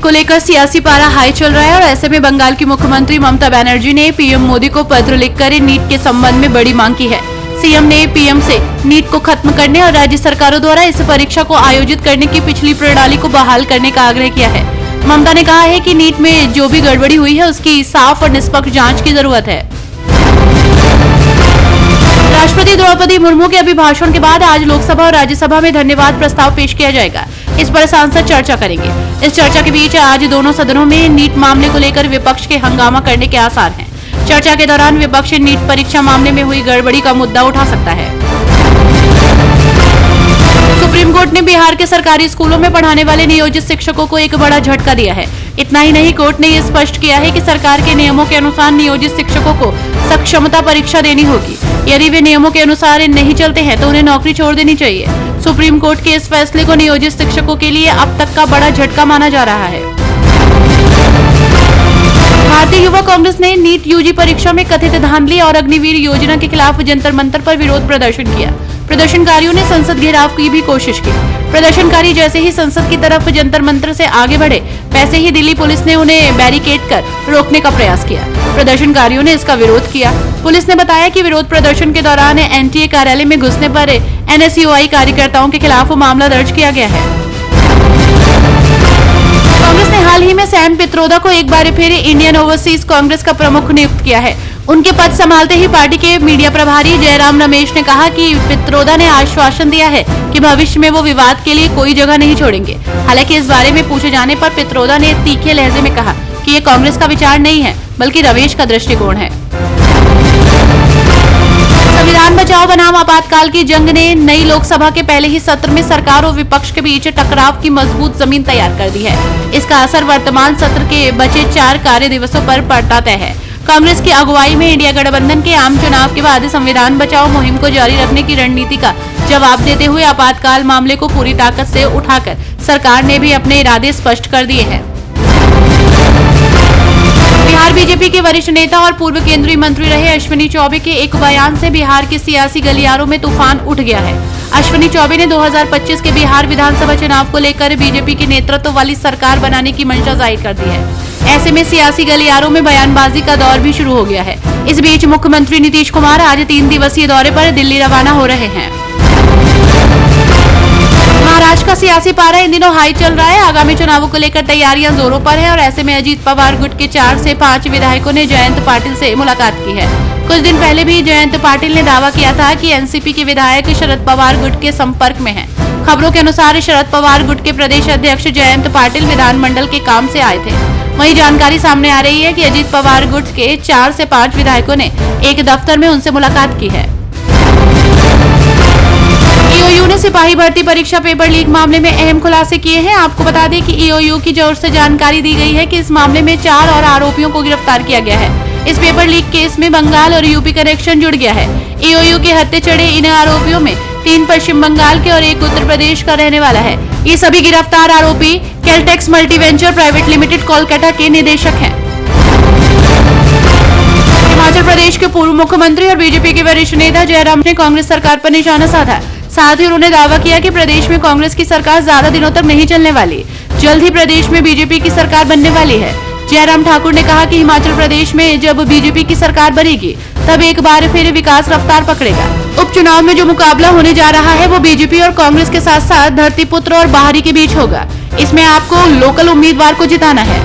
को लेकर सियासी पारा हाई चल रहा है और ऐसे में बंगाल की मुख्यमंत्री ममता बनर्जी ने पीएम मोदी को पत्र लिखकर नीट के संबंध में बड़ी मांग की है। सीएम ने पीएम से नीट को खत्म करने और राज्य सरकारों द्वारा इस परीक्षा को आयोजित करने की पिछली प्रणाली को बहाल करने का आग्रह किया है। ममता ने कहा है कि नीट में जो भी गड़बड़ी हुई है उसकी साफ और निष्पक्ष जांच की जरूरत है। राष्ट्रपति द्रौपदी मुर्मू के अभिभाषण के बाद आज लोकसभा और राज्यसभा में धन्यवाद प्रस्ताव पेश किया जाएगा। इस पर सांसद चर्चा करेंगे। इस चर्चा के बीच आज दोनों सदनों में नीट मामले को लेकर विपक्ष के हंगामा करने के आसार हैं। चर्चा के दौरान विपक्ष नीट परीक्षा मामले में हुई गड़बड़ी का मुद्दा उठा सकता है। सुप्रीम कोर्ट ने बिहार के सरकारी स्कूलों में पढ़ाने वाले नियोजित शिक्षकों को एक बड़ा झटका दिया है। इतना ही नहीं, कोर्ट ने ये स्पष्ट किया है कि सरकार के नियमों के अनुसार नियोजित शिक्षकों को सक्षमता परीक्षा देनी होगी। यदि वे नियमों के अनुसार नहीं चलते हैं तो उन्हें नौकरी छोड़ देनी चाहिए। सुप्रीम कोर्ट के इस फैसले को नियोजित शिक्षकों के लिए अब तक का बड़ा झटका माना जा रहा है। भारतीय युवा कांग्रेस ने नीट यूजी परीक्षा में कथित धांधली और अग्निवीर योजना के खिलाफ जंतर मंतर पर विरोध प्रदर्शन किया। प्रदर्शनकारियों ने संसद घेराव की भी कोशिश की। प्रदर्शनकारी जैसे ही संसद की तरफ जंतर मंतर से आगे बढ़े, वैसे ही दिल्ली पुलिस ने उन्हें बैरिकेड कर रोकने का प्रयास किया। प्रदर्शनकारियों ने इसका विरोध किया। पुलिस ने बताया कि विरोध प्रदर्शन के दौरान एनटीए कार्यालय में घुसने पर एनएसयूआई कार्यकर्ताओं के खिलाफ मामला दर्ज किया गया है। कांग्रेस ने हाल ही में सैम पित्रोदा को एक बार फिर इंडियन ओवरसीज कांग्रेस का प्रमुख नियुक्त किया है। उनके पद संभालते ही पार्टी के मीडिया प्रभारी जयराम रमेश ने कहा कि पित्रोदा ने आश्वासन दिया है कि भविष्य में वो विवाद के लिए कोई जगह नहीं छोड़ेंगे। हालांकि इस बारे में पूछे जाने पर पित्रोदा ने तीखे लहजे में कहा कि ये कांग्रेस का विचार नहीं है बल्कि रमेश का दृष्टिकोण है। संविधान बचाओ बनाम आपातकाल की जंग ने नई लोकसभा के पहले ही सत्र में सरकार और विपक्ष के बीच टकराव की मजबूत जमीन तैयार कर दी है। इसका असर वर्तमान सत्र के बचे 4 कार्य दिवसों पर पड़ता तय है। कांग्रेस की अगुवाई में इंडिया गठबंधन के आम चुनाव के बाद संविधान बचाओ मुहिम को जारी रखने की रणनीति का जवाब देते हुए आपातकाल मामले को पूरी ताकत से उठाकर सरकार ने भी अपने इरादे स्पष्ट कर दिए हैं। बिहार बीजेपी के वरिष्ठ नेता और पूर्व केंद्रीय मंत्री रहे अश्विनी चौबे के एक बयान से बिहार के सियासी गलियारों में तूफान उठ गया है। अश्विनी चौबे ने 2025 के बिहार विधानसभा चुनाव को लेकर बीजेपी के नेतृत्व वाली सरकार बनाने की मंशा जाहिर कर दी है। ऐसे में सियासी गलियारों में बयानबाजी का दौर भी शुरू हो गया है। इस बीच मुख्यमंत्री नीतीश कुमार आज 3 दिवसीय दौरे पर दिल्ली रवाना हो रहे हैं। महाराष्ट्र का सियासी पारा इन दिनों हाई चल रहा है। आगामी चुनावों को लेकर तैयारियां जोरों पर है और ऐसे में अजीत पवार गुट के 4 से 5 विधायकों ने जयंत पाटिल से मुलाकात की है। कुछ दिन पहले भी जयंत पाटिल ने दावा किया था कि एनसीपी के विधायक शरद पवार गुट के संपर्क में हैं। खबरों के अनुसार शरद पवार गुट के प्रदेश अध्यक्ष जयंत पाटिल विधानमंडल के काम से आए थे। वहीं जानकारी सामने आ रही है कि अजीत पवार गुट के 4 से 5 विधायकों ने एक दफ्तर में उनसे मुलाकात की है। ईओयू ने सिपाही भर्ती परीक्षा पेपर लीक मामले में अहम खुलासे किए हैं। आपको बता दें कि ईओयू की ओर से जानकारी दी गई है कि इस मामले में 4 और आरोपियों को गिरफ्तार किया गया है। इस पेपर लीक केस में बंगाल और यूपी कनेक्शन जुड़ गया है। ईओयू के हत्थे चढ़े इन आरोपियों में 3 पश्चिम बंगाल के और 1 उत्तर प्रदेश का रहने वाला है। ये सभी गिरफ्तार आरोपी कैलटेक्स मल्टीवेंचर प्राइवेट लिमिटेड कोलकाता के निदेशक हैं। हिमाचल प्रदेश के पूर्व मुख्यमंत्री और बीजेपी के वरिष्ठ नेता जयराम ने कांग्रेस सरकार पर निशाना साधा। साथ ही उन्होंने दावा किया कि प्रदेश में कांग्रेस की सरकार ज्यादा दिनों तक नहीं चलने वाली। जल्द ही प्रदेश में बीजेपी की सरकार बनने वाली है। जयराम ठाकुर ने कहा कि हिमाचल प्रदेश में जब बीजेपी की सरकार बनेगी तब एक बार फिर विकास रफ्तार पकड़ेगा। उपचुनाव में जो मुकाबला होने जा रहा है वो बीजेपी और कांग्रेस के साथ साथ धरतीपुत्र और बाहरी के बीच होगा। इसमें आपको लोकल उम्मीदवार को जिताना है।